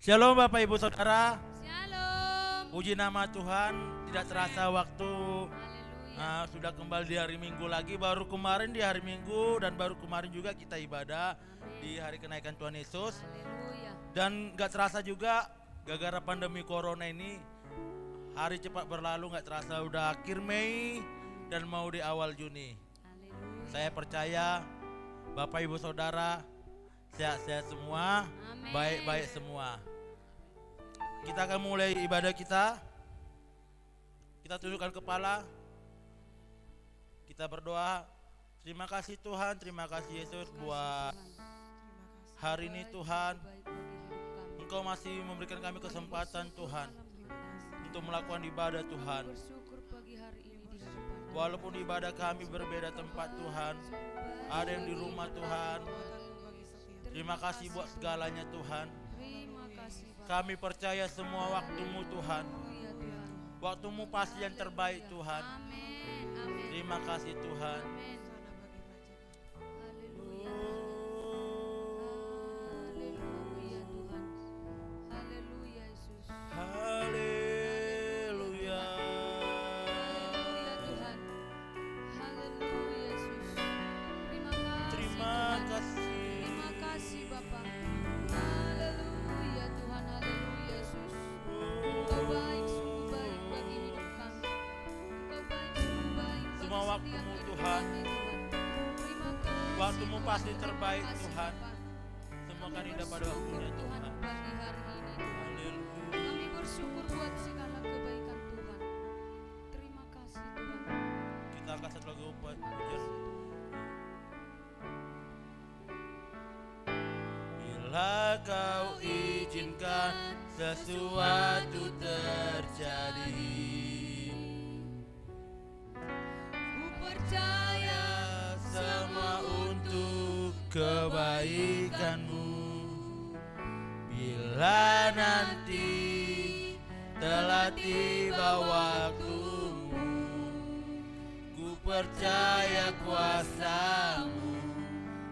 Shalom Bapak Ibu Saudara, Shalom. puji nama Tuhan, tidak terasa waktu Haleluya. sudah kembali di hari Minggu lagi. Baru kemarin di hari Minggu dan baru kemarin juga kita ibadah di hari kenaikan Tuhan Yesus. Haleluya. Dan gak terasa juga gara-gara pandemi corona ini, hari cepat berlalu, gak terasa udah akhir Mei dan mau di awal Juni. Haleluya. Saya percaya Bapak Ibu Saudara sehat-sehat semua, Amin. baik-baik semua. Kita akan mulai ibadah kita. Kita tundukkan kepala. Kita berdoa. Terima kasih Tuhan, terima kasih Yesus buat hari ini Tuhan. Engkau masih memberikan kami kesempatan Tuhan untuk melakukan ibadah Tuhan. Bersyukur pagi hari ini di hadapan Walaupun ibadah kami berbeda tempat Tuhan, ada yang di rumah Tuhan. Terima kasih buat segalanya Tuhan. Terima kasih Bapak. Kami percaya semua waktu-Mu Tuhan. Haleluya Tuhan. Waktu-Mu pasti yang terbaik Tuhan. Amin. Amin. Terima kasih Tuhan. Amin. Haleluya. Haleluya Tuhan. Haleluya Yesus. Haleluya. Haleluya Tuhan. Haleluya Yesus. Terima kasih. Terima Tuhan. kasih. Terima kasih Bapak. Haleluya Tuhan. Haleluya Yesus. Engkau baik, sungguh baik bagi hidup kami. Engkau baik, sungguh baik bagi Semua setiap waktu-Mu, hidup Tuhan. kami, Tuhan. Terima kasih. Waktu-Mu Tuhan. pasti Terima terbaik kasih, Tuhan. Bapak. Semua Kami kan indah pada bersyukur, waktunya Tuhan, Tuhan. pagi hari ini. Haleluya. Kami bersyukur buat segala kebaikan Tuhan. Terima kasih Tuhan. Kita akan satu lagu pujian. Bila Kau izinkan sesuatu terjadi, Ku percaya semua untuk kebaikan-Mu. Bila nanti telah tiba waktu-Mu, ku percaya kuasa-Mu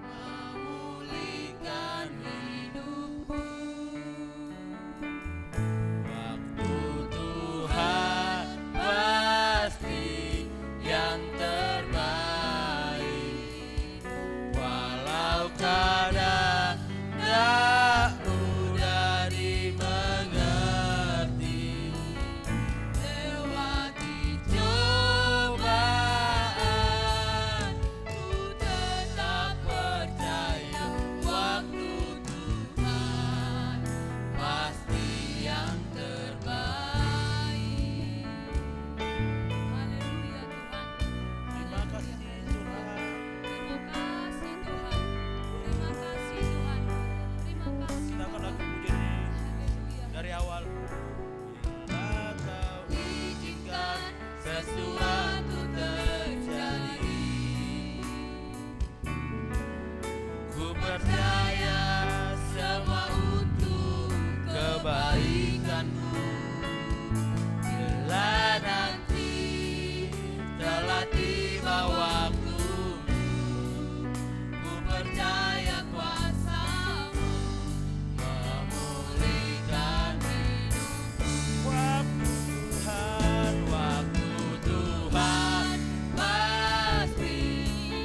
memulihkan hidupku. Waktu Tuhan pasti yang terbaik, walau kadang tak mudah dimengerti. Lewati cobaan, ku tetap percaya waktu Tuhan pasti yang terbaik. haleluya Tuhan. Terima kasih Tuhan. Terima kasih Tuhan. Terima kasih Tuhan. Terima kasih. Kita akan lagu pujian ini Haleluya. dari awal. Bila Kau izinkan sesuatu terjadi, ku percaya semua untuk kebaikan-Mu. Bila nanti telah tiba waktu-Mu, ku percaya kuasa-Mu memulihkan hidupku. Waktu Tuhan pasti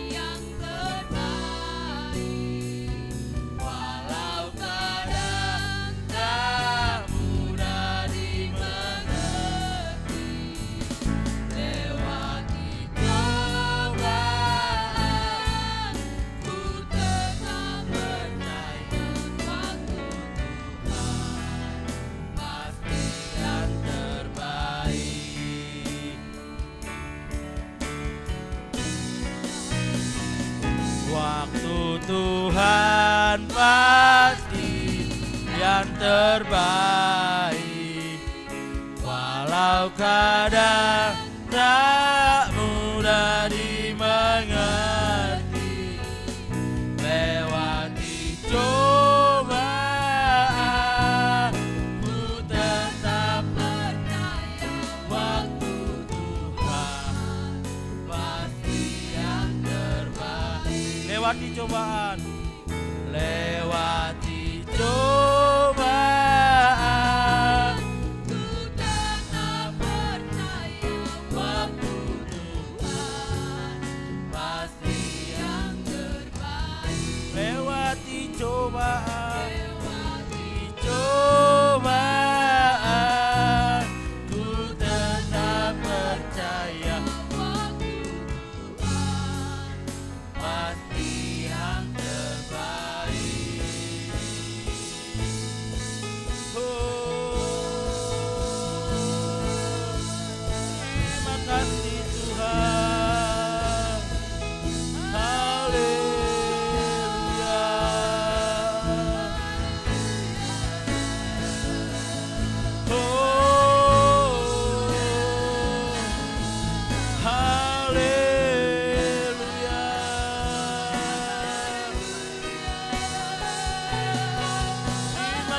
Yang terbaik. walau kadang tak mudah dimengerti. Lewati cobaan, ku tetap percaya waktu Tuhan pasti yang terbaik. Waktu Tuhan pasti yang terbaik, walau kadang tak mudah dimengerti. Lewati cobaan, ku tetap percaya waktu Tuhan pasti yang terbaik. Lewati cobaan, lewati cobaan,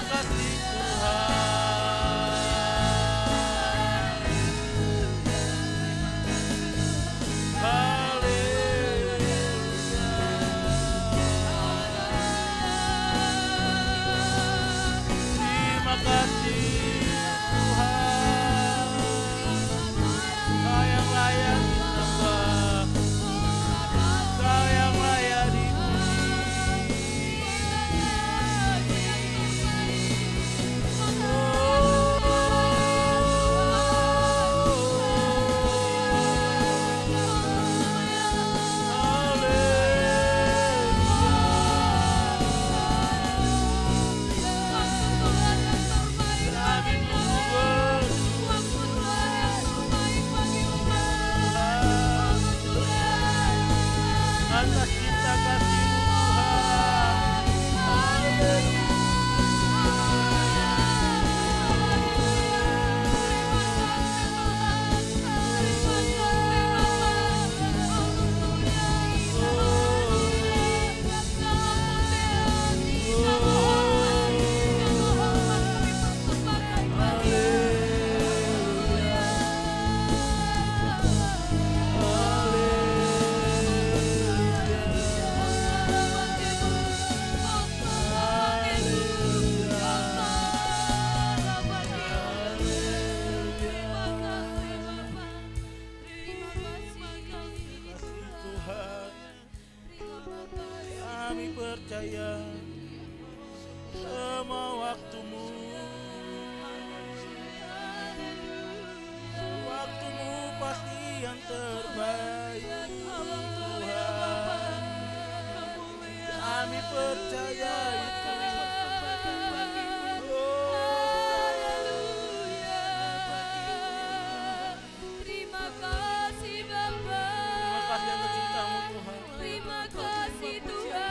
kasih Tuhan. Terima kasih Tuhan. Kau yang layak disembah, Kau yang layak dipuji. Atas cinta kasih Tuhan. Tuhan, kami percaya semua waktumu, waktumu pasti yang terbaik. Tuhan, kami percaya itu. Terima kasih Bapa. Terima kasih atas cintamu Tuhan. Terima kasih Tuhan.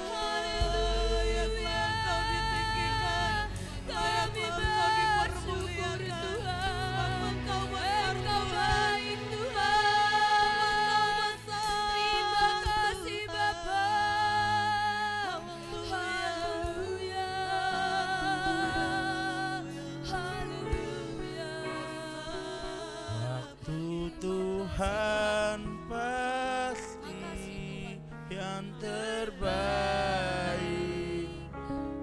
Haleluya. Engkau ditinggikan, kami bersyukur Tuhan. Engkau baik Tuhan. Terima kasih Bapa. Haleluya. Haleluya. Waktu Tuhan pasti yang terbaik,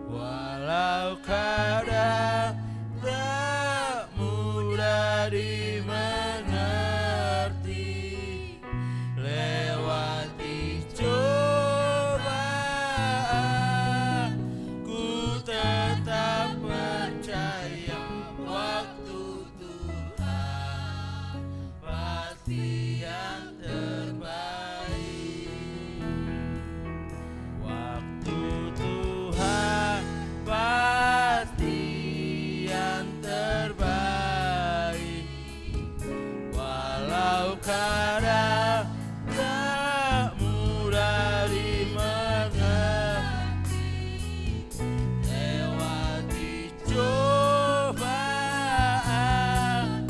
walau kadang tak mudah dimengerti, lewati cobaan ku tetap percaya waktu Tuhan pasti yang terbaik. Waktu Tuhan pasti yang terbaik, walau kadang tak mudah dimengerti, lewati cobaan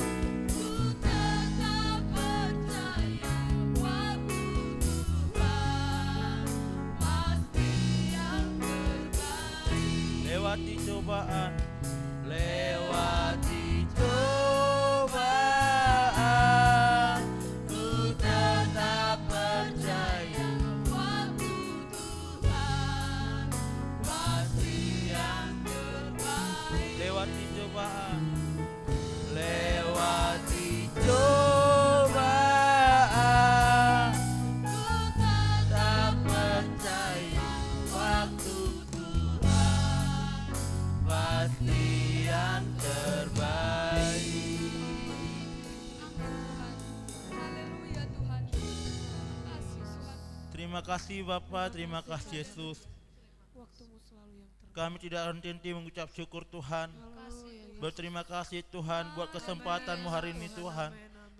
Ku tetap percaya waktu Tuhan pasti yang terbaik. lewati cobaan, lewati cobaan, ku tetap percaya Waktu Tuhan pasti yang terbaik. lewati cobaan, lewati cobaan, Ku tetap tak percaya waktu Tuhan pasti yang terbaik. Haleluya Tuhan. Terima kasih Tuhan. Terima kasih Bapa, terima kasih Yesus. Waktumu selalu yang terbaik. Kami tidak henti-henti mengucap syukur Tuhan. Haleluya. Berterima kasih Tuhan buat kesempatanmu hari ini Tuhan,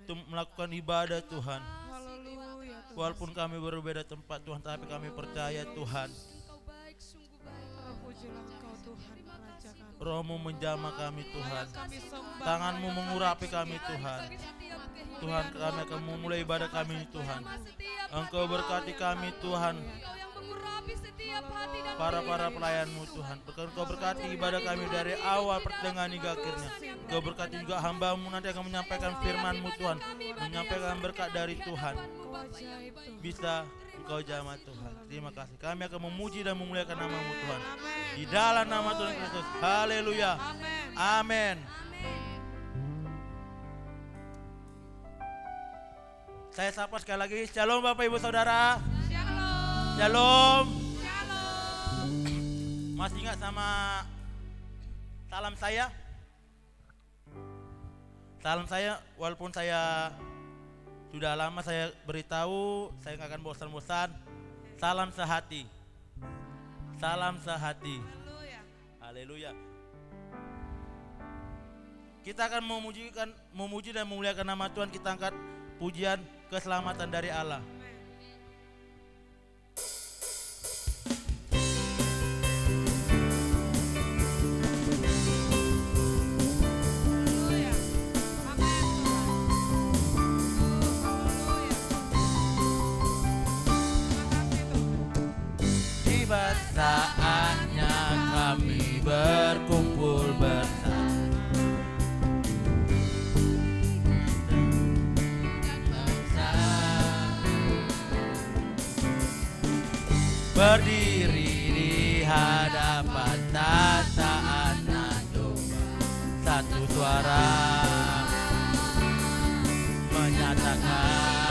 untuk melakukan ibadah Tuhan. Haleluya Tuhan. Walaupun kami berbeda tempat Tuhan, tapi kami percaya Tuhan, Engkau baik, sungguh baik. Pujilah Engkau Tuhan, Raja kami. Roh-Mu menjamah kami Tuhan, Kami sembah. tangan-Mu mengurapi kami Tuhan. Bagi setiap kehidupan. Tuhan, kami akan memulai ibadah kami ini Tuhan. Setiap Engkau berkati kami Tuhan, Engkau yang mengurapi setiap hati dan para pikiran pelayanmu Tuhan. Engkau berkati ibadah kami dari awal pertengahan hingga akhirnya. Engkau berkati juga hamba-Mu nanti akan menyampaikan firman-Mu Tuhan, menyampaikan berkat dari Tuhan. Ajaib Tuhan. Bisa Engkau jamah Tuhan. Terima kasih. Kami akan memuji dan memuliakan nama-Mu Tuhan. Di dalam nama Tuhan Kristus. Haleluya. Amin. Saya sapa sekali lagi. Shalom Bapak Ibu Saudara. Shalom. Masih ingat sama salam saya? Salam saya, walaupun saya sudah lama saya beritahu, saya nggak akan bosan-bosan. Salam sehati. Salam sehati. Haleluya. Kita akan memuji dan memuliakan nama Tuhan. Kita angkat pujian keselamatan dari Allah. Tiba saatnya kami berkumpul bersama. Berdiri di hadapan tata anak domba, satu suara menyatakan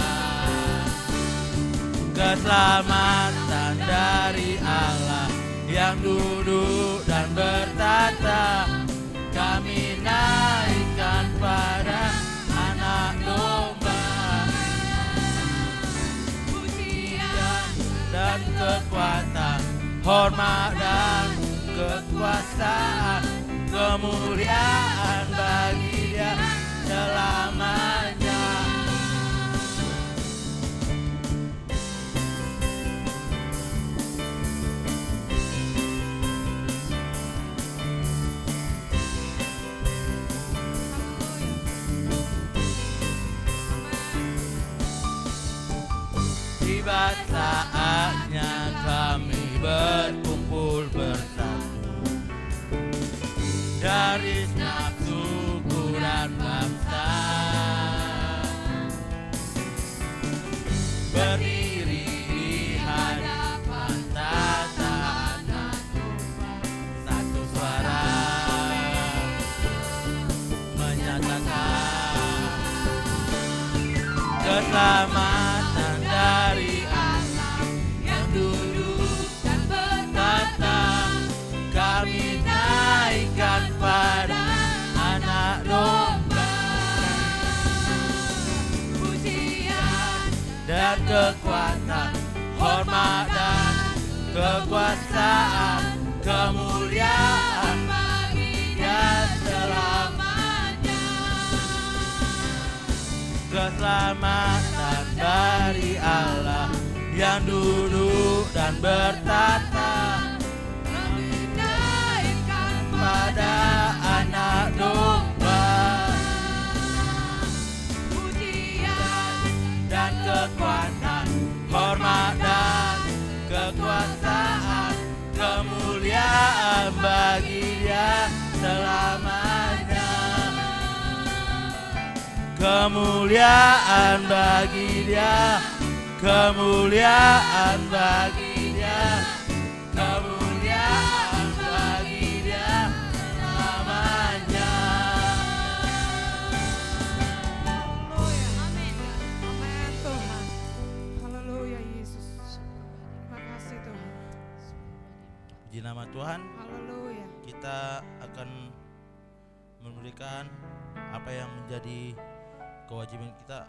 keselamatan dari Allah yang duduk dan bertata. Kami naikkan pada anak domba, dan kekuatan, hormat dan kekuasaan, kemuliaan bagi Dia selamanya. Tiba saatnya kami berkumpul bersatu dari setiap suku dan bangsa, berdiri di hadapan tata anak domba, satu suara menyatakan keselamatan dari Allah yang duduk dan bertata. Kami naikkan pada anak domba, pujian dan kekuatan, hormat dan kekuasaan, kemuliaan bagi Dia selamanya. Keselamatan dari Allah yang duduk dan bertata. Kami naikkan pada anak domba, pujian dan kekuatan, hormat dan kekuasaan, kemuliaan bagi Dia selamanya. Kemuliaan bagi Dia, kemuliaan bagi Dia, kemuliaan bagi Dia selamanya. Amin Tuhan. Haleluya Yesus. Terima kasih Tuhan. Puji nama Tuhan. Haleluya. Kita akan memberikan apa yang menjadi kewajiban kita,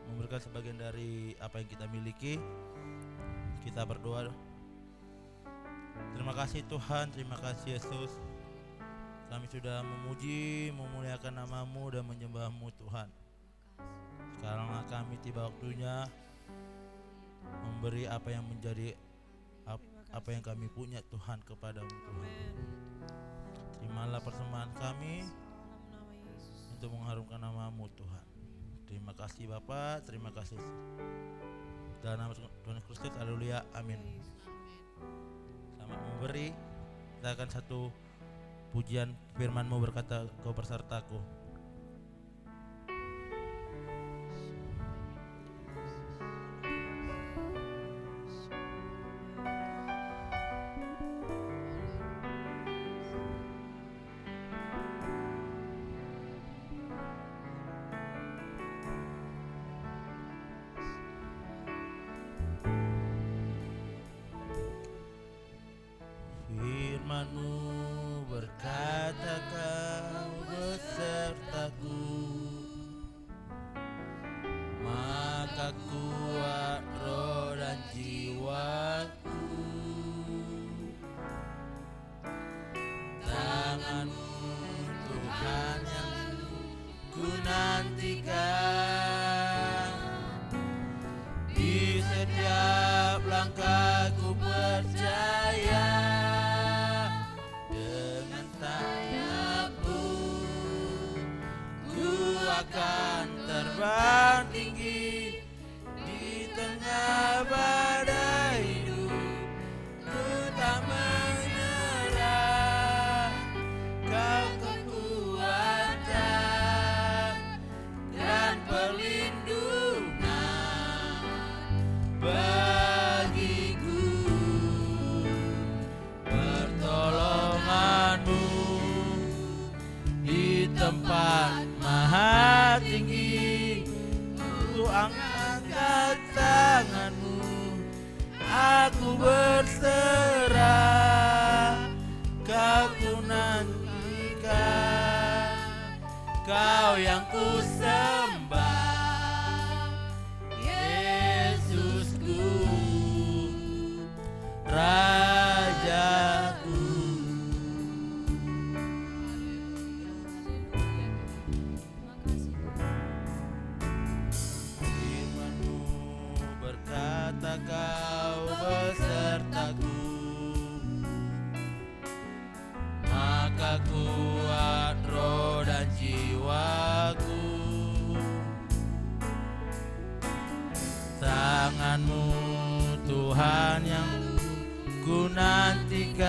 memberikan sebagian dari apa yang kita miliki. Kita berdoa. Terima kasih Tuhan, terima kasih Yesus. Kami sudah memuji, memuliakan nama-Mu dan menyembah-Mu Tuhan. Sekaranglah kami tiba waktunya memberi apa yang menjadi apa yang kami punya Tuhan kepada-Mu Tuhan. Terimalah persembahan kami untuk mengharumkan nama-Mu Tuhan. Terima kasih Bapa, terima kasih. Dalam nama Tuhan Kristus, haleluya, amin. memberi, kita akan satu pujian firman-Mu berkata, Kau bersertaku. Firman-Mu berkata Kau besertaku, maka kuat roh dan jiwaku. Tangan-Mu Tuhan yang ku nantikan, di setiap langkahku percaya. Akan terbang tinggi di tengah badai hidup, ku tak menyerah. Kau kekuatan dan perlindungan bagiku, pertolongan-Mu di tempat maha tinggi. Ku angkat tangan-Mu, aku berserah. Kau ku nantikan, Kau yang ku sembah, Yesusku, Rajaku. Kau besertaku, maka kuat roh dan jiwaku. Tangan-Mu Tuhan yang ku nantikan,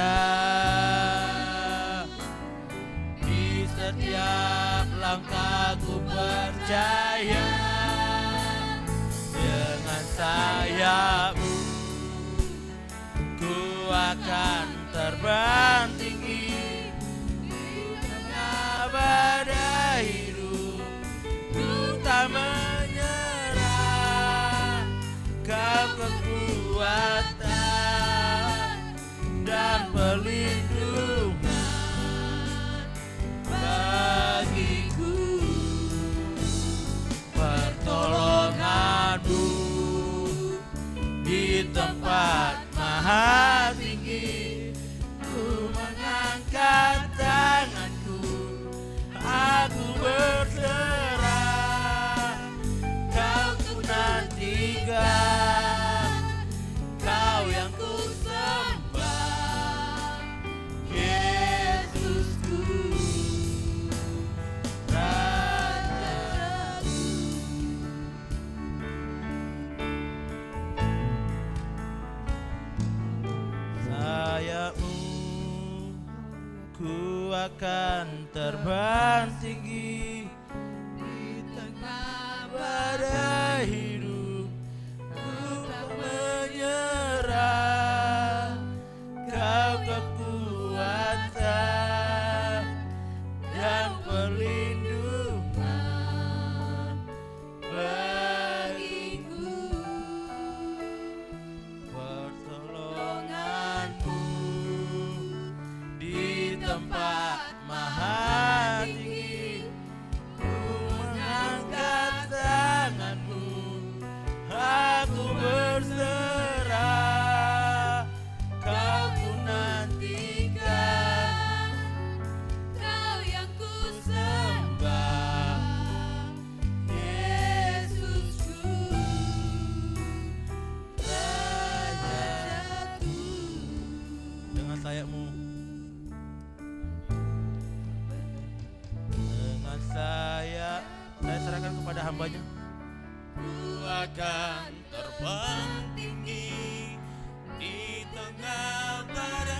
di setiap langkahku percaya. Dengan sayap-Mu ku akan terbang tinggi di tengah badai hidup, ku tak menyerah. Kau kekuatan dan perlindungan bagiku, pertolongan-Mu di tempat maha tinggi. Ku mengangkat tanganku, aku berserah. Kau ku nantikan, Kau yang ku sembah, Yesusku, Rajaku. Sayap-Mu ku akan terbang tinggi di tengah badai hidup, ku tak menyerah. Kau kekuatan dan perlindungan bagiku, pertolongan-Mu di tempat maha tinggi. Ku mengangkat tangan-Mu, aku berserah. Kau ku nantikan, Kau yang ku sembah, Yesusku, Rajaku. Dengan sayap-Mu, dengan saya serahkan kepada hamba-Nya. Ku akan terbang tinggi di tengah badai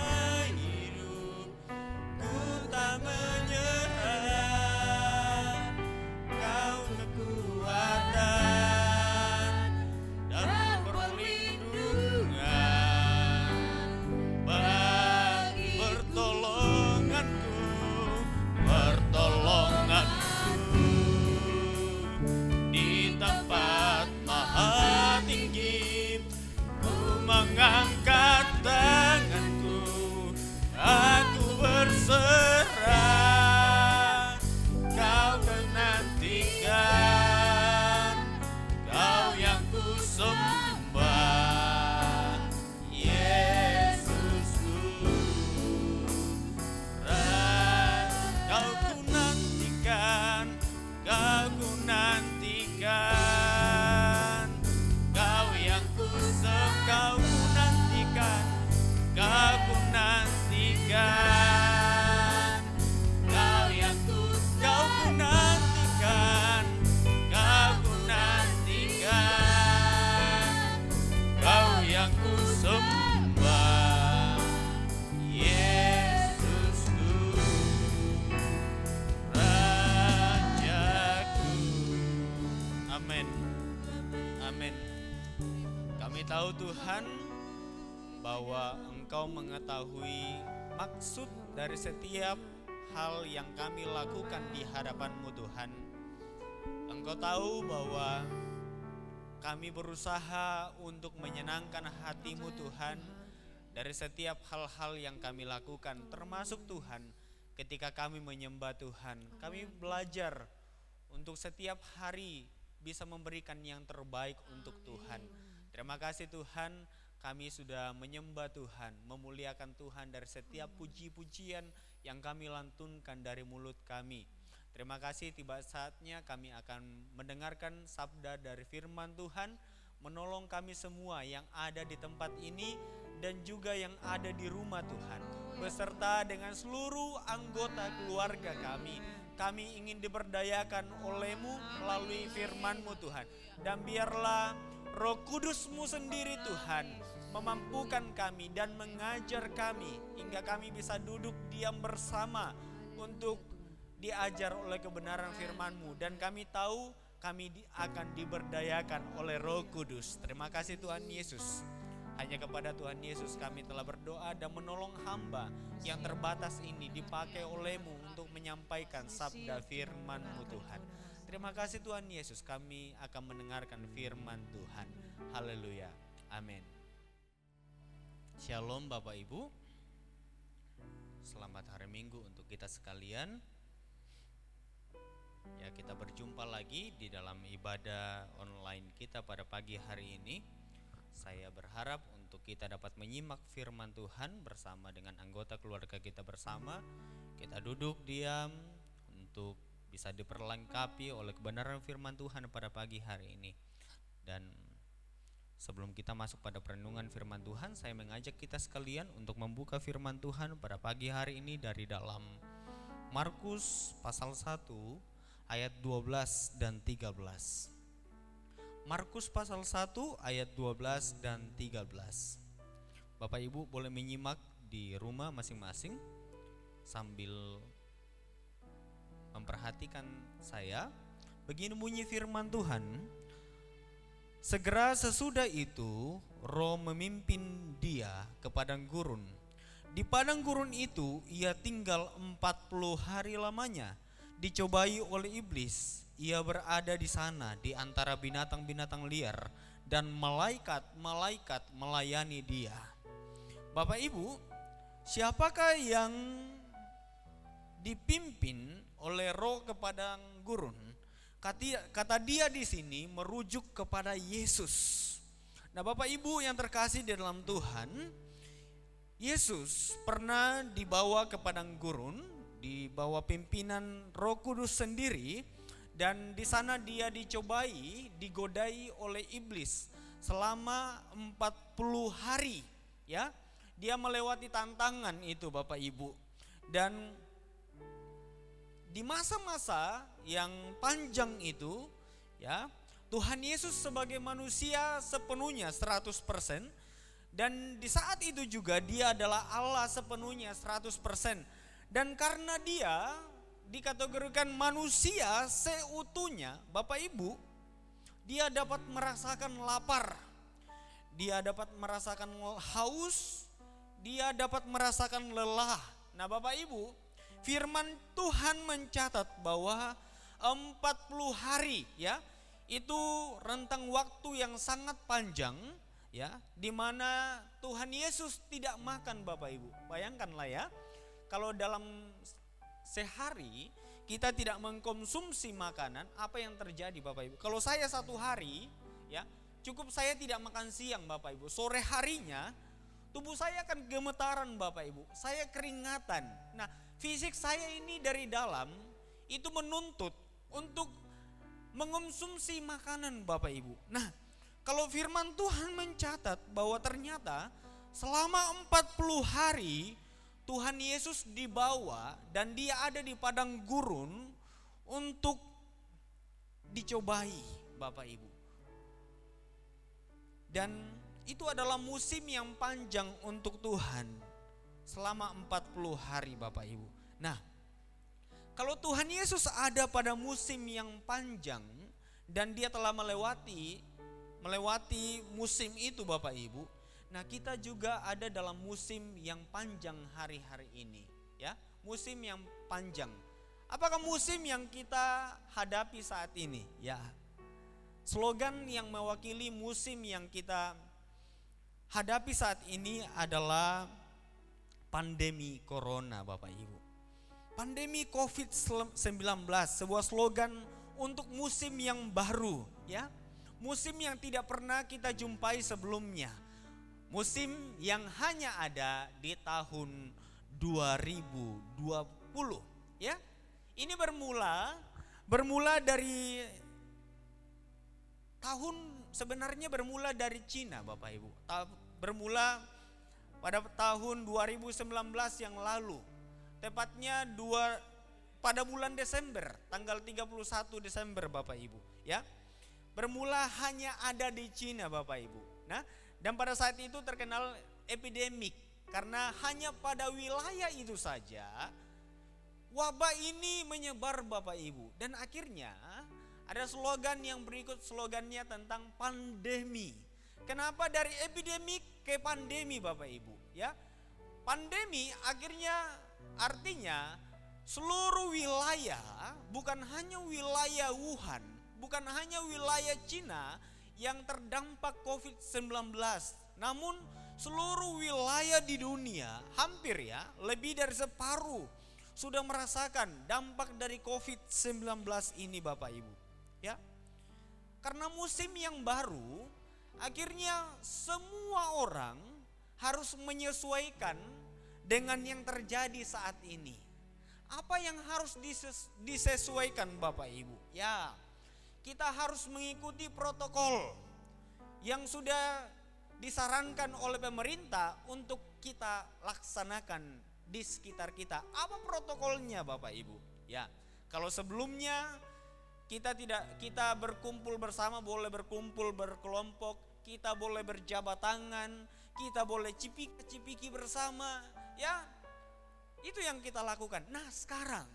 tahu Tuhan bahwa Engkau mengetahui maksud dari setiap hal yang kami lakukan di hadapan-Mu Tuhan. Engkau tahu bahwa kami berusaha untuk menyenangkan hati-Mu Tuhan dari setiap hal-hal yang kami lakukan, termasuk Tuhan ketika kami menyembah Tuhan. Kami belajar untuk setiap hari bisa memberikan yang terbaik untuk Tuhan. Terima kasih Tuhan, kami sudah menyembah Tuhan, memuliakan Tuhan dari setiap puji-pujian yang kami lantunkan dari mulut kami. Terima kasih, tiba saatnya kami akan mendengarkan sabda dari firman Tuhan, menolong kami semua yang ada di tempat ini dan juga yang ada di rumah Tuhan, beserta dengan seluruh anggota keluarga kami. Kami ingin diberdayakan oleh-Mu melalui firman-Mu Tuhan. Dan biarlah Roh Kudus-Mu sendiri Tuhan memampukan kami dan mengajar kami hingga kami bisa duduk diam bersama untuk diajar oleh kebenaran firman-Mu. Dan kami tahu kami akan diberdayakan oleh Roh Kudus. Terima kasih Tuhan Yesus. Hanya kepada Tuhan Yesus kami telah berdoa dan menolong hamba yang terbatas ini dipakai oleh-Mu untuk menyampaikan sabda firman-Mu Tuhan. Terima kasih Tuhan Yesus, kami akan mendengarkan firman Tuhan. Haleluya. Amin. Shalom Bapak Ibu. Selamat hari Minggu untuk kita sekalian. Ya, kita berjumpa lagi di dalam ibadah online kita pada pagi hari ini. Saya berharap untuk kita dapat menyimak firman Tuhan bersama dengan anggota keluarga kita bersama. Kita duduk diam untuk bisa diperlengkapi oleh kebenaran firman Tuhan pada pagi hari ini. Dan sebelum kita masuk pada perenungan firman Tuhan, saya mengajak kita sekalian untuk membuka firman Tuhan pada pagi hari ini dari dalam Markus pasal 1 ayat 12 dan 13. Markus pasal 1 ayat 12 dan 13. Bapak Ibu boleh menyimak di rumah masing-masing sambil memperhatikan saya. Begini bunyi firman Tuhan. Segera sesudah itu Roh memimpin dia ke padang gurun. Di padang gurun itu ia tinggal 40 hari lamanya. Dicobai oleh iblis. Ia berada di sana di antara binatang-binatang liar dan malaikat-malaikat melayani dia. Bapak Ibu, siapakah yang dipimpin oleh Roh ke padang gurun? Kata dia di sini merujuk kepada Yesus. Nah, Bapak Ibu yang terkasih di dalam Tuhan, Yesus pernah dibawa ke padang gurun, dibawa pimpinan Roh Kudus sendiri, dan di sana dia dicobai, digodai oleh iblis selama 40 hari, ya. Dia melewati tantangan itu Bapak Ibu. Dan di masa-masa yang panjang itu, ya, Tuhan Yesus sebagai manusia sepenuhnya 100%, dan di saat itu juga dia adalah Allah sepenuhnya 100%. Dan karena dia dikategorikan manusia seutuhnya, Bapak Ibu, dia dapat merasakan lapar, dia dapat merasakan haus, dia dapat merasakan lelah. Nah, Bapak Ibu, firman Tuhan mencatat bahwa 40 hari, ya, itu rentang waktu yang sangat panjang, ya, di mana Tuhan Yesus tidak makan Bapak Ibu. Bayangkanlah ya, kalau dalam sehari kita tidak mengkonsumsi makanan, apa yang terjadi Bapak Ibu? Kalau saya satu hari, ya, cukup saya tidak makan siang Bapak Ibu, sore harinya tubuh saya akan gemetaran Bapak Ibu, saya keringatan. Nah, fisik saya ini dari dalam itu menuntut untuk mengonsumsi makanan Bapak Ibu. Nah, kalau firman Tuhan mencatat bahwa ternyata selama 40 hari Tuhan Yesus dibawa dan dia ada di padang gurun untuk dicobai Bapak Ibu. Dan itu adalah musim yang panjang untuk Tuhan selama 40 hari Bapak Ibu. Nah, kalau Tuhan Yesus ada pada musim yang panjang dan dia telah melewati melewati musim itu Bapak Ibu. Nah, kita juga ada dalam musim yang panjang hari-hari ini, ya. Musim yang panjang. Apakah musim yang kita hadapi saat ini? Ya. Slogan yang mewakili musim yang kita hadapi saat ini adalah pandemi corona Bapak Ibu. Pandemi COVID-19, sebuah slogan untuk musim yang baru, ya. Musim yang tidak pernah kita jumpai sebelumnya. Musim yang hanya ada di tahun 2020, ya. Ini bermula dari sebenarnya bermula dari Cina Bapak Ibu. Bermula pada tahun 2019 yang lalu. Tepatnya pada bulan Desember, tanggal 31 Desember Bapak Ibu, ya. Bermula hanya ada di Cina Bapak Ibu. Nah, dan pada saat itu terkenal epidemik karena hanya pada wilayah itu saja wabah ini menyebar Bapak Ibu. Dan akhirnya ada slogan yang berikut, slogannya tentang pandemi. Kenapa dari epidemik ke pandemi Bapak Ibu, ya? Pandemi akhirnya artinya seluruh wilayah, bukan hanya wilayah Wuhan, bukan hanya wilayah Cina yang terdampak COVID-19, namun seluruh wilayah di dunia hampir, ya, lebih dari separuh sudah merasakan dampak dari COVID-19 ini Bapak Ibu, ya. Karena musim yang baru, akhirnya semua orang harus menyesuaikan dengan yang terjadi saat ini. Apa yang harus disesuaikan Bapak Ibu? Ya, kita harus mengikuti protokol yang sudah disarankan oleh pemerintah untuk kita laksanakan di sekitar kita. Apa protokolnya Bapak Ibu? Ya, kalau sebelumnya kita berkumpul bersama, boleh berkumpul berkelompok, kita boleh berjabat tangan, kita boleh cipiki bersama, ya. Itu yang kita lakukan. Nah, sekarang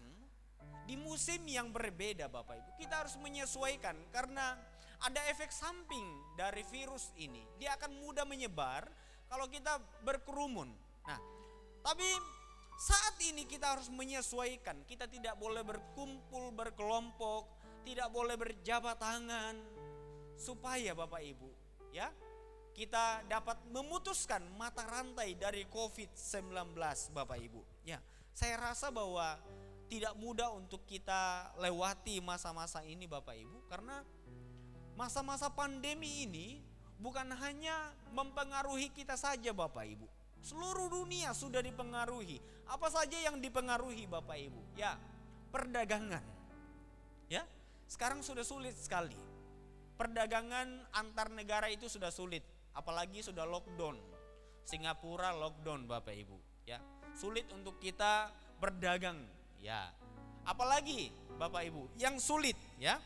di musim yang berbeda Bapak Ibu, kita harus menyesuaikan karena ada efek samping dari virus ini. Dia akan mudah menyebar kalau kita berkerumun. Nah, tapi saat ini kita harus menyesuaikan. Kita tidak boleh berkumpul berkelompok, tidak boleh berjabat tangan, supaya Bapak Ibu, ya, kita dapat memutuskan mata rantai dari COVID-19 Bapak Ibu. Ya, saya rasa bahwa tidak mudah untuk kita lewati masa-masa ini Bapak Ibu, karena masa-masa pandemi ini bukan hanya mempengaruhi kita saja Bapak Ibu. Seluruh dunia sudah dipengaruhi. Apa saja yang dipengaruhi Bapak Ibu? Ya, perdagangan. Ya, sekarang sudah sulit sekali. Perdagangan antar negara itu sudah sulit. Apalagi sudah lockdown. Singapura lockdown Bapak Ibu, ya. Sulit untuk kita berdagang, ya. Apalagi Bapak Ibu yang sulit, ya.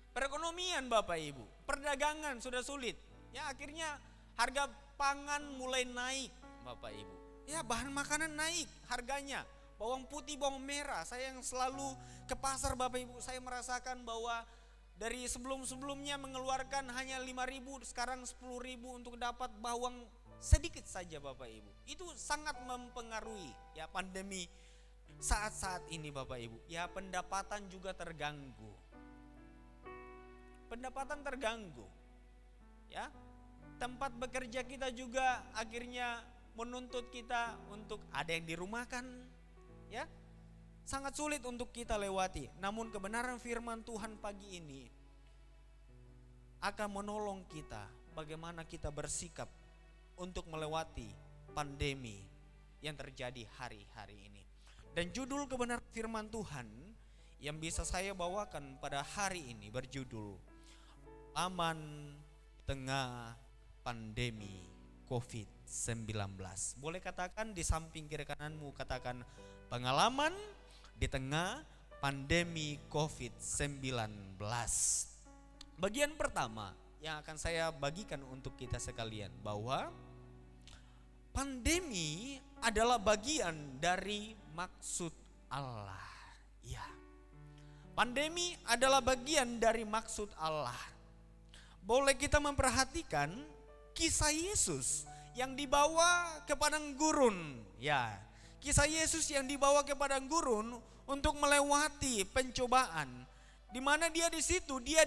Perekonomian Bapak Ibu, perdagangan sudah sulit. Ya, akhirnya harga pangan mulai naik Bapak Ibu. Ya, bahan makanan naik harganya. Bawang putih, bawang merah, saya yang selalu ke pasar Bapak Ibu, saya merasakan bahwa dari sebelum-sebelumnya mengeluarkan hanya 5.000, sekarang 10.000 untuk dapat bawang sedikit saja Bapak Ibu. Itu sangat mempengaruhi, ya, pandemi saat-saat ini Bapak Ibu. Ya, pendapatan juga terganggu. Pendapatan terganggu. Ya. Tempat bekerja kita juga akhirnya menuntut kita untuk ada yang dirumahkan, ya. Sangat sulit untuk kita lewati. Namun kebenaran firman Tuhan pagi ini akan menolong kita bagaimana kita bersikap untuk melewati pandemi yang terjadi hari-hari ini. Dan judul kebenaran firman Tuhan yang bisa saya bawakan pada hari ini berjudul Aman Tengah Pandemi COVID-19. Boleh katakan di samping kiri kananmu, katakan pengalaman di tengah pandemi COVID-19. Bagian pertama yang akan saya bagikan untuk kita sekalian, bahwa pandemi adalah bagian dari maksud Allah. Ya. Pandemi adalah bagian dari maksud Allah. boleh kita memperhatikan kisah Yesus yang dibawa ke padang gurun. Ya, kisah Yesus yang dibawa ke padang gurun untuk melewati pencobaan, di mana dia di situ dia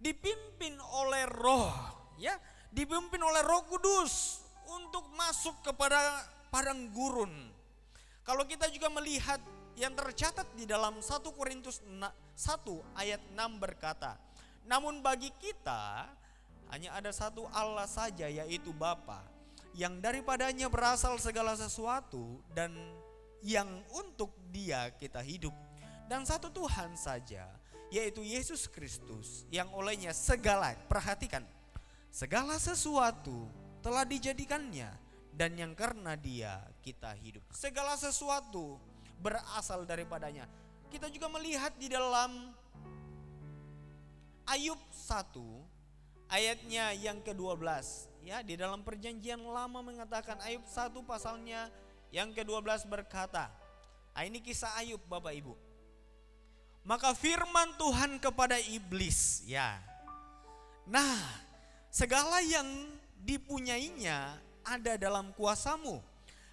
dipimpin oleh Roh, ya, dipimpin oleh Roh Kudus untuk masuk kepada padang gurun. Kalau kita juga melihat yang tercatat di dalam 1 Korintus 1 ayat 6 berkata, namun bagi kita hanya ada satu Allah saja, yaitu Bapa, yang daripadanya berasal segala sesuatu dan yang untuk Dia kita hidup, dan satu Tuhan saja, yaitu Yesus Kristus, yang olehnya segala, perhatikan, segala sesuatu telah dijadikannya, dan yang karena Dia kita hidup. Segala sesuatu berasal daripadanya. Kita juga melihat di dalam Ayub 1 ayatnya yang ke-12, ya, di dalam perjanjian lama mengatakan, Ayub 1 pasalnya yang ke-12 berkata, ini kisah Ayub Bapak Ibu. Maka firman Tuhan kepada iblis, ya, nah, segala yang dipunyainya ada dalam kuasamu,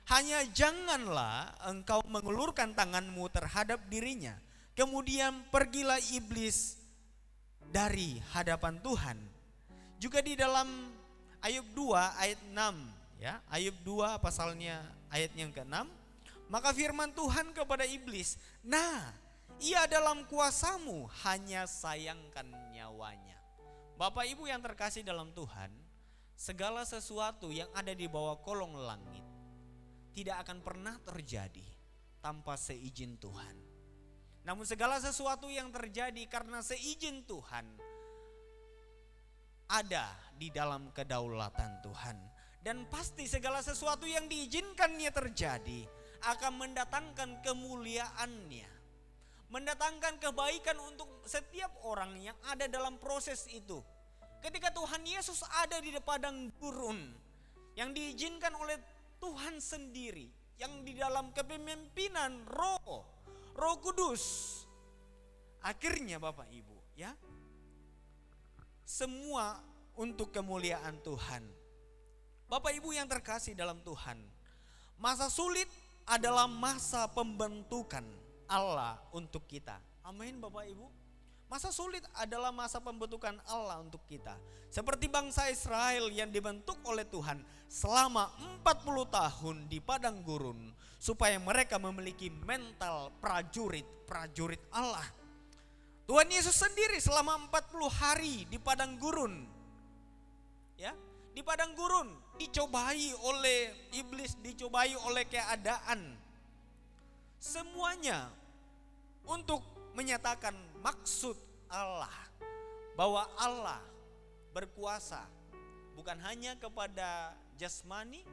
hanya janganlah engkau mengulurkan tanganmu terhadap dirinya. Kemudian pergilah iblis dari hadapan Tuhan. Juga di dalam Ayub 2 ayat 6, ya, Ayub 2 pasalnya ayat yang ke-6, maka firman Tuhan kepada iblis, nah, ia dalam kuasamu, hanya sayangkan nyawanya. Bapak Ibu yang terkasih dalam Tuhan, segala sesuatu yang ada di bawah kolong langit tidak akan pernah terjadi tanpa seizin Tuhan. Namun segala sesuatu yang terjadi karena seizin Tuhan ada di dalam kedaulatan Tuhan. Dan pasti segala sesuatu yang diizinkannya terjadi akan mendatangkan kemuliaannya, mendatangkan kebaikan untuk setiap orang yang ada dalam proses itu. Ketika Tuhan Yesus ada di padang gurun yang diizinkan oleh Tuhan sendiri, yang di dalam kepemimpinan Roh Kudus, akhirnya Bapak Ibu, ya, semua untuk kemuliaan Tuhan. Bapak Ibu yang terkasih dalam Tuhan, masa sulit adalah masa pembentukan Allah untuk kita. Amin Bapak Ibu. Masa sulit adalah masa pembentukan Allah untuk kita. Seperti bangsa Israel yang dibentuk oleh Tuhan selama 40 tahun di padang gurun, supaya mereka memiliki mental prajurit Allah. Tuhan Yesus sendiri selama 40 hari di padang gurun, ya, di padang gurun dicobai oleh iblis, dicobai oleh keadaan. Semuanya untuk menyatakan maksud Allah, bahwa Allah berkuasa bukan hanya kepada jasmani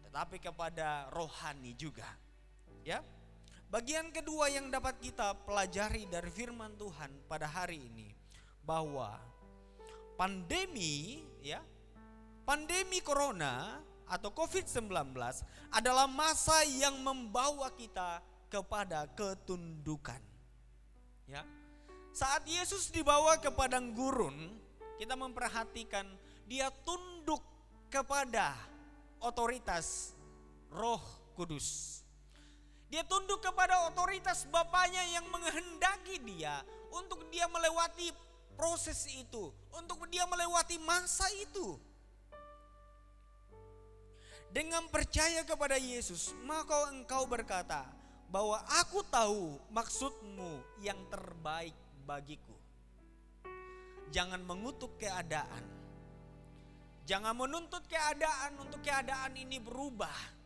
tetapi kepada rohani juga, ya. Bagian kedua yang dapat kita pelajari dari firman Tuhan pada hari ini, bahwa pandemi, ya, pandemi corona atau COVID-19 adalah masa yang membawa kita kepada ketundukan, ya. Saat Yesus dibawa ke padang gurun, kita memperhatikan dia tunduk kepada otoritas Roh Kudus. Dia tunduk kepada otoritas Bapaknya yang menghendaki dia untuk dia melewati proses itu, untuk dia melewati masa itu. Dengan percaya kepada Yesus, maka engkau berkata bahwa aku tahu maksudmu yang terbaik bagiku. Jangan mengutuk keadaan. Jangan menuntut keadaan untuk keadaan ini berubah.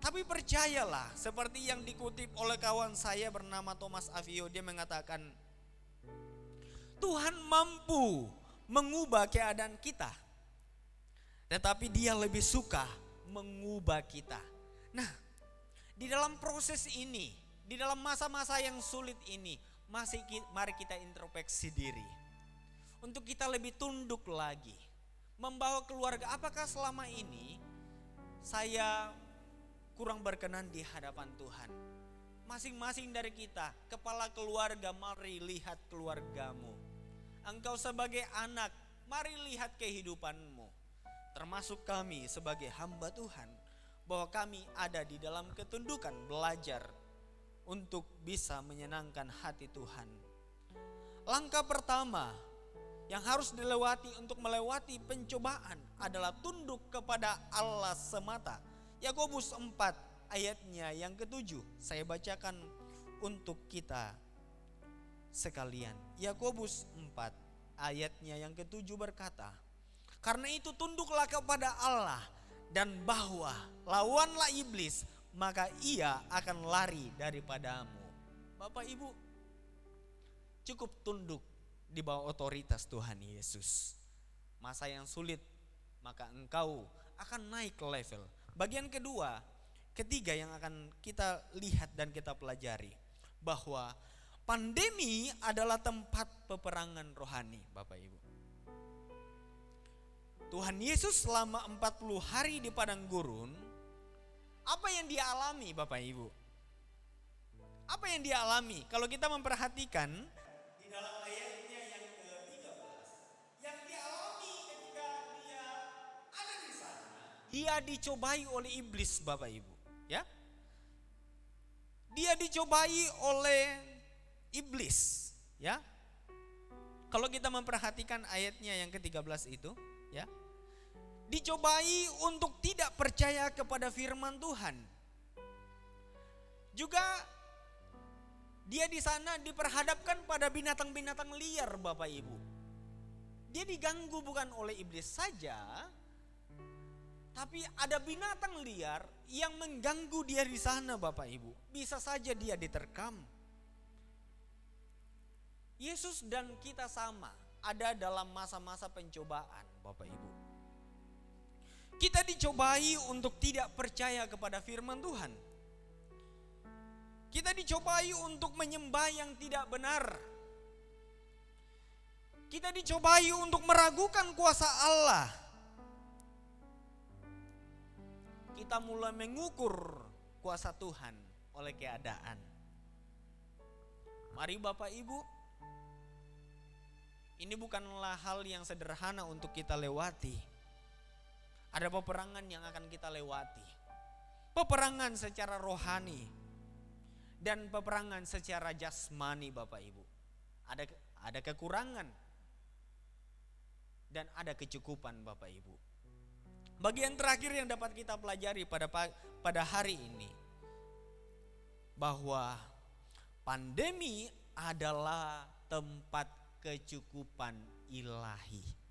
Tapi percayalah, seperti yang dikutip oleh kawan saya bernama Thomas Avio, dia mengatakan, Tuhan mampu mengubah keadaan kita, tetapi Dia lebih suka mengubah kita. Nah, di dalam proses ini, di dalam masa-masa yang sulit ini, mari kita introspeksi diri untuk kita lebih tunduk lagi, membawa keluarga. Apakah selama ini saya kurang berkenan di hadapan Tuhan? Masing-masing dari kita, kepala keluarga, mari lihat keluargamu. Engkau sebagai anak Mari lihat kehidupanmu, termasuk kami sebagai hamba Tuhan, bahwa kami ada di dalam ketundukan belajar untuk bisa menyenangkan hati Tuhan. Langkah pertama yang harus dilewati untuk melewati pencobaan adalah tunduk kepada Allah semata. Yakobus 4 ayatnya yang ke-7 saya bacakan untuk kita sekalian. Yakobus 4 ayatnya yang ke-7 berkata, karena itu tunduklah kepada Allah dan bahwa lawanlah iblis, maka ia akan lari daripadamu. Bapak Ibu, cukup tunduk di bawah otoritas Tuhan Yesus. Masa yang sulit, maka engkau akan naik level. Bagian ketiga yang akan kita lihat dan kita pelajari, bahwa pandemi adalah tempat peperangan rohani, Bapak Ibu. Tuhan Yesus selama 40 hari di padang gurun, apa yang dia alami, Bapak Ibu? Apa yang dia alami? Kalau kita memperhatikan di dalam ayatnya yang ke-13, yang dia alami ketika dia ada di sana, dia dicobai oleh iblis, Bapak Ibu, ya. Dia dicobai oleh iblis, ya. Kalau kita memperhatikan ayatnya yang ke-13 itu, ya. Dicobai untuk tidak percaya kepada firman Tuhan. Juga dia di sana diperhadapkan pada binatang-binatang liar, Bapak Ibu. Dia diganggu bukan oleh iblis saja, tapi ada binatang liar yang mengganggu dia di sana, Bapak Ibu. Bisa saja dia diterkam. Yesus dan kita sama ada dalam masa-masa pencobaan, Bapak Ibu. Kita dicobai untuk tidak percaya kepada firman Tuhan. Kita dicobai untuk menyembah yang tidak benar. Kita dicobai untuk meragukan kuasa Allah. Kita mulai mengukur kuasa Tuhan oleh keadaan. Mari Bapak Ibu, ini bukanlah hal yang sederhana untuk kita lewati. Ada peperangan yang akan kita lewati. Peperangan secara rohani dan peperangan secara jasmani, Bapak Ibu. Ada kekurangan dan ada kecukupan, Bapak Ibu. Bagian terakhir yang dapat kita pelajari pada hari ini, bahwa pandemi adalah tempat kecukupan ilahi.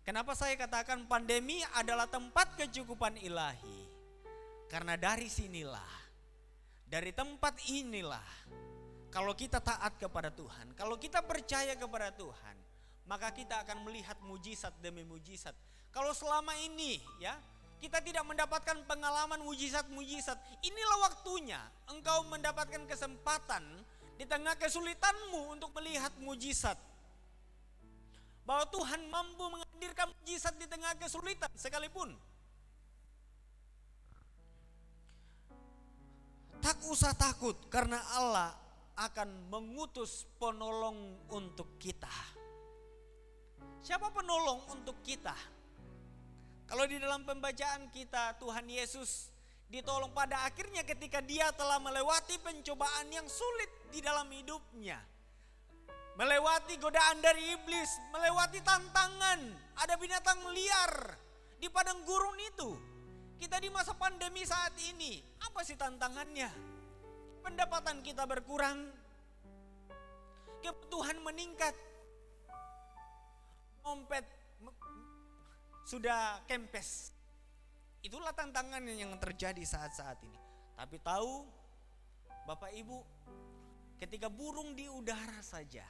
Kenapa saya katakan pandemi adalah tempat kecukupan ilahi? Karena dari sinilah, dari tempat inilah, kalau kita taat kepada Tuhan, kalau kita percaya kepada Tuhan, maka kita akan melihat mujizat demi mujizat. Kalau selama ini ya kita tidak mendapatkan pengalaman mujizat-mujizat, inilah waktunya engkau mendapatkan kesempatan di tengah kesulitanmu untuk melihat mujizat. Bahwa Tuhan mampu menghadirkan mujizat di tengah kesulitan sekalipun. Tak usah takut, karena Allah akan mengutus penolong untuk kita. Siapa penolong untuk kita? Kalau di dalam pembacaan kita, Tuhan Yesus ditolong pada akhirnya ketika dia telah melewati pencobaan yang sulit di dalam hidupnya. Melewati godaan dari iblis, melewati tantangan, ada binatang liar di padang gurun itu. Kita di masa pandemi saat ini, apa sih tantangannya? Pendapatan kita berkurang, kebutuhan meningkat, dompet sudah kempes. Itulah tantangan yang terjadi saat-saat ini. Tapi tahu Bapak Ibu, ketika burung di udara saja,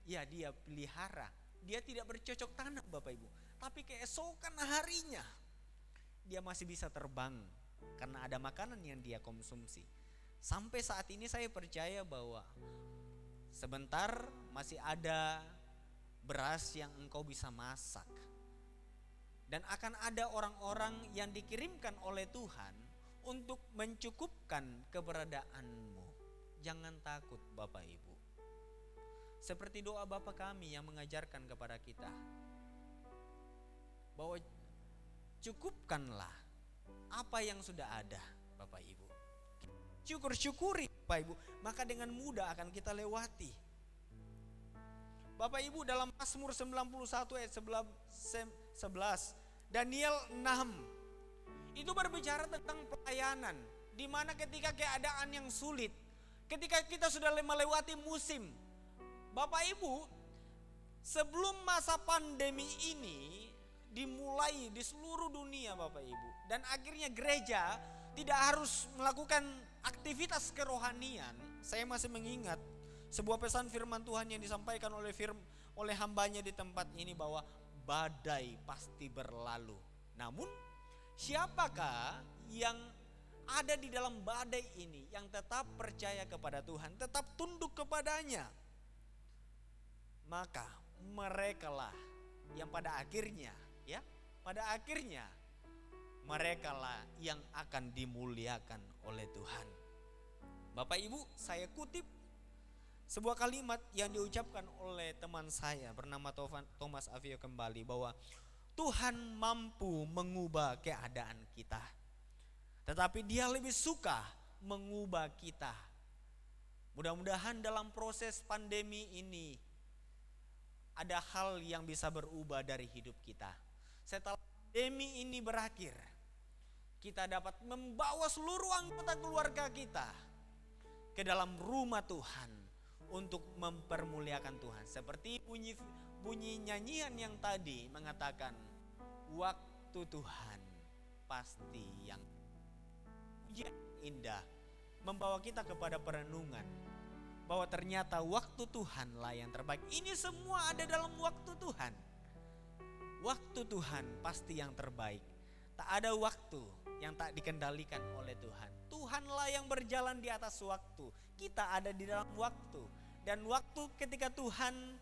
ya dia pelihara, dia tidak bercocok tanam Bapak Ibu. Tapi keesokan harinya dia masih bisa terbang karena ada makanan yang dia konsumsi. Sampai saat ini saya percaya bahwa sebentar masih ada beras yang engkau bisa masak. Dan akan ada orang-orang yang dikirimkan oleh Tuhan untuk mencukupkan keberadaanmu. Jangan takut Bapak Ibu. Seperti doa Bapa kami yang mengajarkan kepada kita. bahwa cukupkanlah apa yang sudah ada, Bapak Ibu. Syukuri Bapak Ibu, maka dengan mudah akan kita lewati. Bapak Ibu, dalam Mazmur 91 ayat 11, Daniel 6 itu berbicara tentang pelayanan, di mana ketika keadaan yang sulit, ketika kita sudah melewati musim, Bapak Ibu, sebelum masa pandemi ini dimulai di seluruh dunia Bapak Ibu, dan akhirnya gereja tidak harus melakukan aktivitas kerohanian. Saya masih mengingat sebuah pesan firman Tuhan yang disampaikan oleh hambanya di tempat ini, bahwa badai pasti berlalu. Namun siapakah yang ada di dalam badai ini yang tetap percaya kepada Tuhan, tetap tunduk kepadanya? Maka merekalah yang pada akhirnya merekalah yang akan dimuliakan oleh Tuhan. Bapak Ibu, saya kutip sebuah kalimat yang diucapkan oleh teman saya bernama Thomas Avio kembali, bahwa Tuhan mampu mengubah keadaan kita, tetapi Dia lebih suka mengubah kita. Mudah-mudahan dalam proses pandemi ini ada hal yang bisa berubah dari hidup kita. Setelah pandemi ini berakhir, kita dapat membawa seluruh anggota keluarga kita ke dalam rumah Tuhan untuk mempermuliakan Tuhan. Seperti bunyi nyanyian yang tadi mengatakan, waktu Tuhan pasti yang indah, membawa kita kepada perenungan bahwa ternyata waktu Tuhanlah yang terbaik. Ini semua ada dalam waktu Tuhan. Waktu Tuhan pasti yang terbaik. Tak ada waktu yang tak dikendalikan oleh Tuhan. Tuhanlah yang berjalan di atas waktu. Kita ada di dalam waktu. Dan waktu ketika Tuhan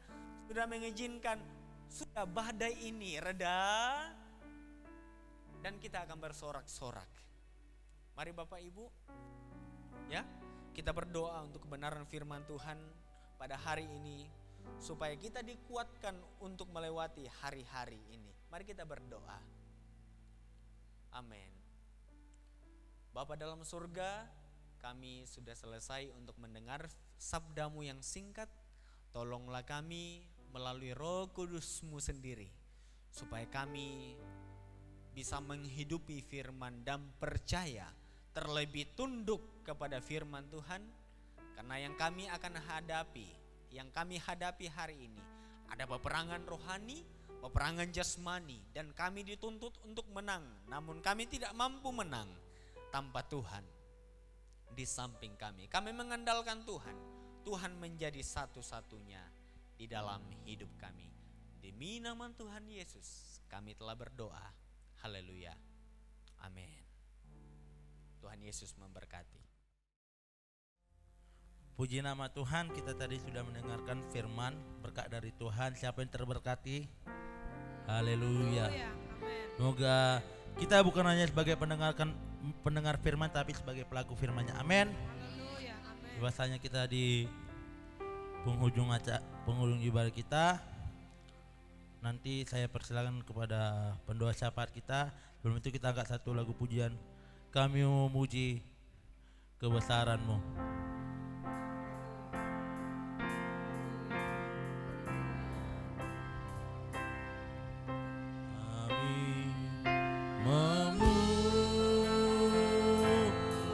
sudah mengizinkan, sudah badai ini reda, dan kita akan bersorak-sorak. Mari Bapak Ibu, ya, kita berdoa untuk kebenaran firman Tuhan pada hari ini, supaya kita dikuatkan untuk melewati hari-hari ini. Mari kita berdoa. Amin. Bapa dalam surga, kami sudah selesai untuk mendengar sabdamu yang singkat. Tolonglah kami melalui Roh Kudus-Mu sendiri, supaya kami bisa menghidupi firman dan percaya, terlebih tunduk kepada firman Tuhan. Karena yang kami hadapi hari ini ada peperangan rohani, peperangan jasmani, dan kami dituntut untuk menang. Namun kami tidak mampu menang tanpa Tuhan di samping kami. Kami mengandalkan Tuhan. Tuhan menjadi satu-satunya di dalam hidup kami. Demi nama Tuhan Yesus kami telah berdoa. Haleluya. Amin. Tuhan Yesus memberkati. Puji nama Tuhan, kita tadi sudah mendengarkan firman berkat dari Tuhan. Siapa yang terberkati? Haleluya. Semoga kita bukan hanya sebagai pendengar firman, tapi sebagai pelaku firman-Nya. Amin. Bahwasanya kita di penghujung ibadah kita. Nanti saya persilakan kepada pendoa syafaat kita. Sebelum itu kita angkat satu lagu pujian. Kami memuji kebesaran-Mu.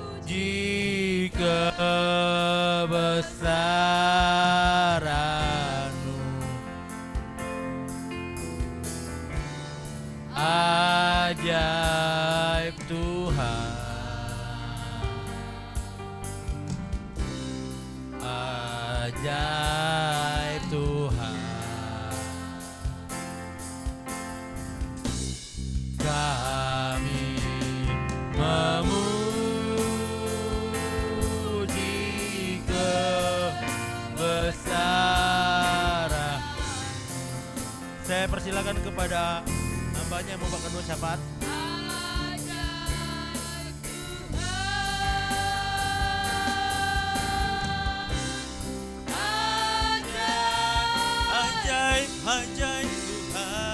Memuji kebesaran-Mu, ajaib Tuhan, ajaib Tuhan. Kami memuji kebesaran. Saya persilakan kepada hambanya yang membawakan doa syafaat. Ajaib, ajaib Tuhan.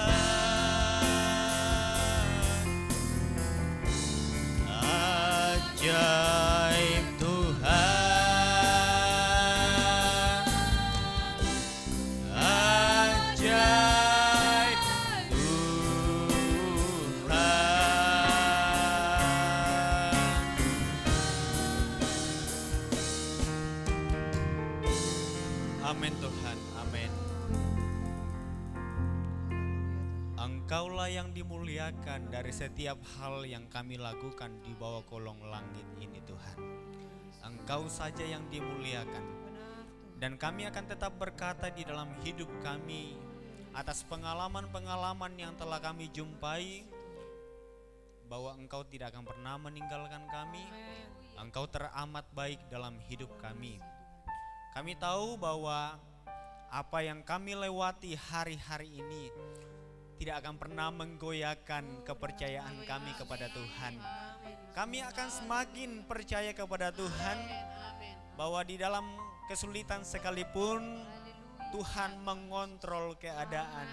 Amin Tuhan, amin. Engkaulah yang dimuliakan dari setiap hal yang kami lakukan di bawah kolong langit ini Tuhan. Engkau saja yang dimuliakan. Dan kami akan tetap berkata di dalam hidup kami atas pengalaman-pengalaman yang telah kami jumpai, bahwa Engkau tidak akan pernah meninggalkan kami. Engkau teramat baik dalam hidup kami. Kami tahu bahwa apa yang kami lewati hari-hari ini tidak akan pernah menggoyahkan kepercayaan kami kepada Tuhan. Kami akan semakin percaya kepada Tuhan bahwa di dalam kesulitan sekalipun Tuhan mengontrol keadaan.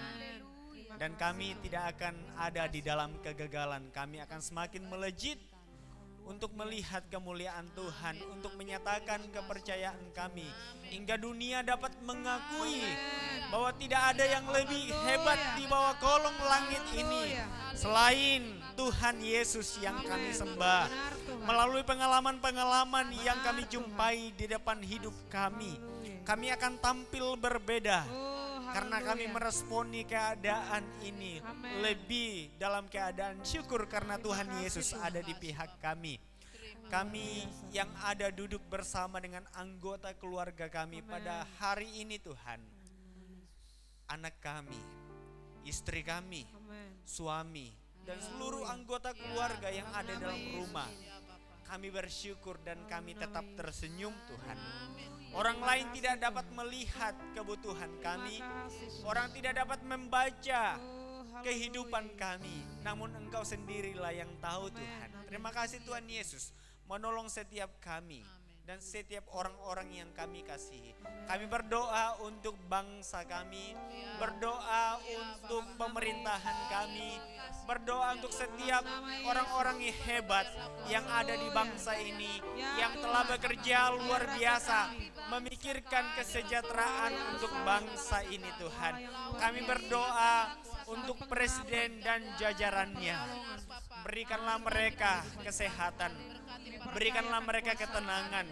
Dan kami tidak akan ada di dalam kegagalan. Kami akan semakin melejit untuk melihat kemuliaan Tuhan, untuk menyatakan kepercayaan kami, hingga dunia dapat mengakui bahwa tidak ada yang lebih hebat di bawah kolong langit ini selain Tuhan Yesus yang kami sembah. Melalui pengalaman-pengalaman yang kami jumpai di depan hidup kami, kami akan tampil berbeda. Karena kami meresponi keadaan ini lebih dalam keadaan syukur karena Tuhan Yesus ada di pihak kami. Kami yang ada duduk bersama dengan anggota keluarga kami pada hari ini Tuhan. Anak kami, istri kami, suami, dan seluruh anggota keluarga yang ada dalam rumah. Kami bersyukur dan kami tetap tersenyum Tuhan. Orang lain tidak dapat melihat kebutuhan kami. Orang tidak dapat membaca kehidupan kami. Namun Engkau sendirilah yang tahu Tuhan. Terima kasih Tuhan Yesus menolong setiap kami dan setiap orang-orang yang kami kasihi. Kami berdoa untuk bangsa kami, berdoa untuk pemerintahan kami, berdoa untuk setiap orang-orang yang hebat yang ada di bangsa ini, yang telah bekerja luar biasa, memikirkan kesejahteraan untuk bangsa ini Tuhan. Kami berdoa untuk presiden dan jajarannya. Berikanlah mereka kesehatan, berikanlah mereka ketenangan.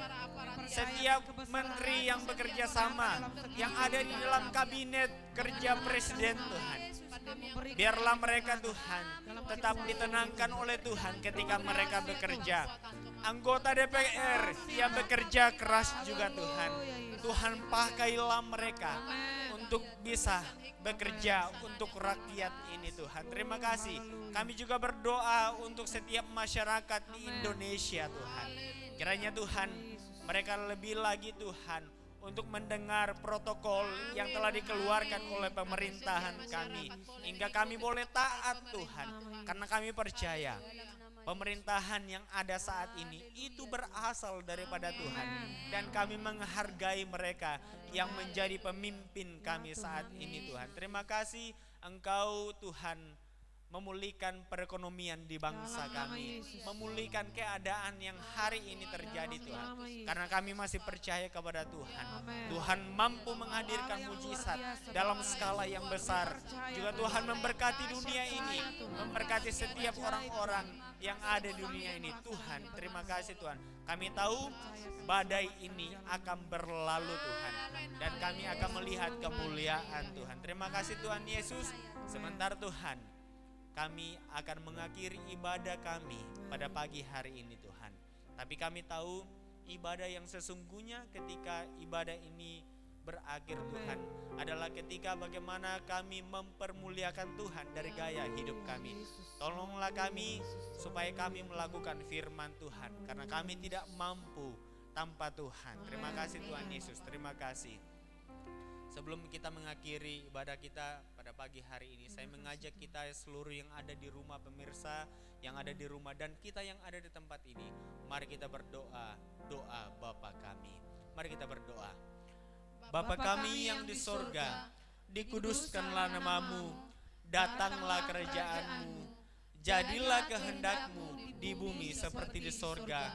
Setiap menteri yang bekerja sama, yang ada di dalam kabinet kerja presiden Tuhan, biarlah mereka Tuhan tetap ditenangkan oleh Tuhan ketika mereka bekerja. Anggota DPR yang bekerja keras juga Tuhan. Tuhan pakailah mereka untuk bisa bekerja untuk rakyat ini Tuhan. Terima kasih. Kami juga berdoa untuk setiap masyarakat di Indonesia Tuhan. Kiranya Tuhan mereka lebih lagi Tuhan untuk mendengar protokol yang telah dikeluarkan oleh pemerintahan kami, hingga kami boleh taat Tuhan, karena kami percaya pemerintahan yang ada saat ini itu berasal daripada Tuhan, dan kami menghargai mereka yang menjadi pemimpin kami saat ini Tuhan. Terima kasih Engkau Tuhan memulihkan perekonomian di bangsa kami, memulihkan keadaan yang hari ini terjadi Tuhan, karena kami masih percaya kepada Tuhan. Tuhan mampu menghadirkan mujizat dalam skala yang besar. Juga Tuhan memberkati dunia ini, memberkati setiap orang-orang yang ada di dunia ini. Tuhan, terima kasih Tuhan. Kami tahu badai ini akan berlalu Tuhan, dan kami akan melihat kemuliaan Tuhan. Terima kasih Tuhan Yesus. Sebentar Tuhan, kami akan mengakhiri ibadah kami pada pagi hari ini Tuhan. Tapi kami tahu ibadah yang sesungguhnya ketika ibadah ini berakhir Tuhan adalah ketika bagaimana kami mempermuliakan Tuhan dari gaya hidup kami. Tolonglah kami supaya kami melakukan firman Tuhan, karena kami tidak mampu tanpa Tuhan. Terima kasih Tuhan Yesus, terima kasih. Sebelum kita mengakhiri ibadah kita pada pagi hari ini, saya mengajak kita seluruh yang ada di rumah, pemirsa yang ada di rumah, dan kita yang ada di tempat ini, mari kita berdoa, doa Bapa kami. Mari kita berdoa. Bapa kami yang di sorga, dikuduskanlah namamu, datanglah kerajaanmu, jadilah kehendakmu di bumi seperti di sorga.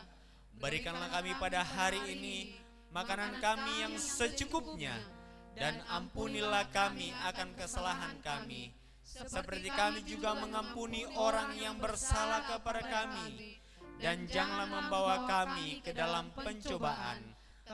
Berikanlah kami pada hari ini makanan kami yang secukupnya, dan ampunilah kami akan kesalahan kami, seperti kami juga mengampuni orang yang bersalah kepada kami. Dan janganlah membawa kami ke dalam pencobaan,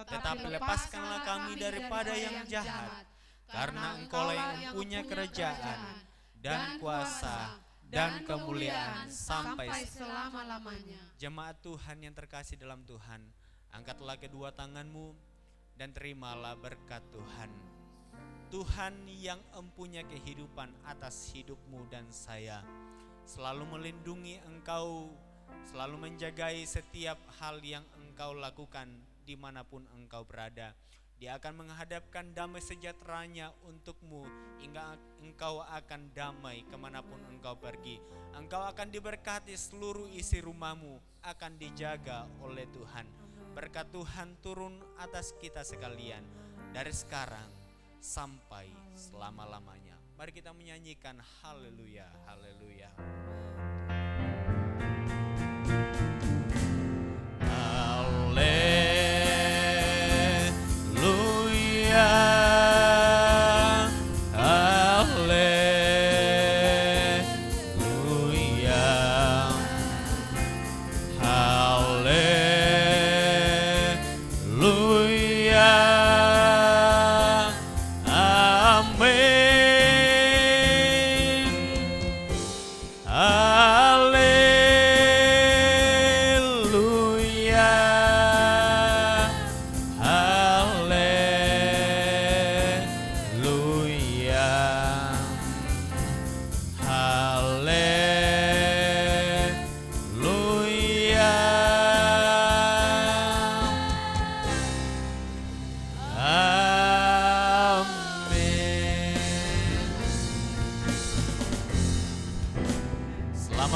tetapi lepaskanlah kami daripada yang jahat, karena Engkaulah yang punya kerajaan dan kuasa dan kemuliaan sampai selama-lamanya. Jemaat Tuhan yang terkasih dalam Tuhan, angkatlah kedua tanganmu dan terimalah berkat Tuhan. Tuhan yang empunya kehidupan atas hidupmu dan saya, selalu melindungi engkau, selalu menjagai setiap hal yang engkau lakukan dimanapun engkau berada. Dia akan menghadapkan damai sejahteranya untukmu hingga engkau akan damai kemanapun engkau pergi. Engkau akan diberkati, seluruh isi rumahmu akan dijaga oleh Tuhan. Berkat Tuhan turun atas kita sekalian dari sekarang sampai selama-lamanya. Mari kita menyanyikan haleluya, haleluya.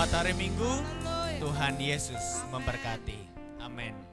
Selamat hari Minggu, Tuhan Yesus memberkati. Amin.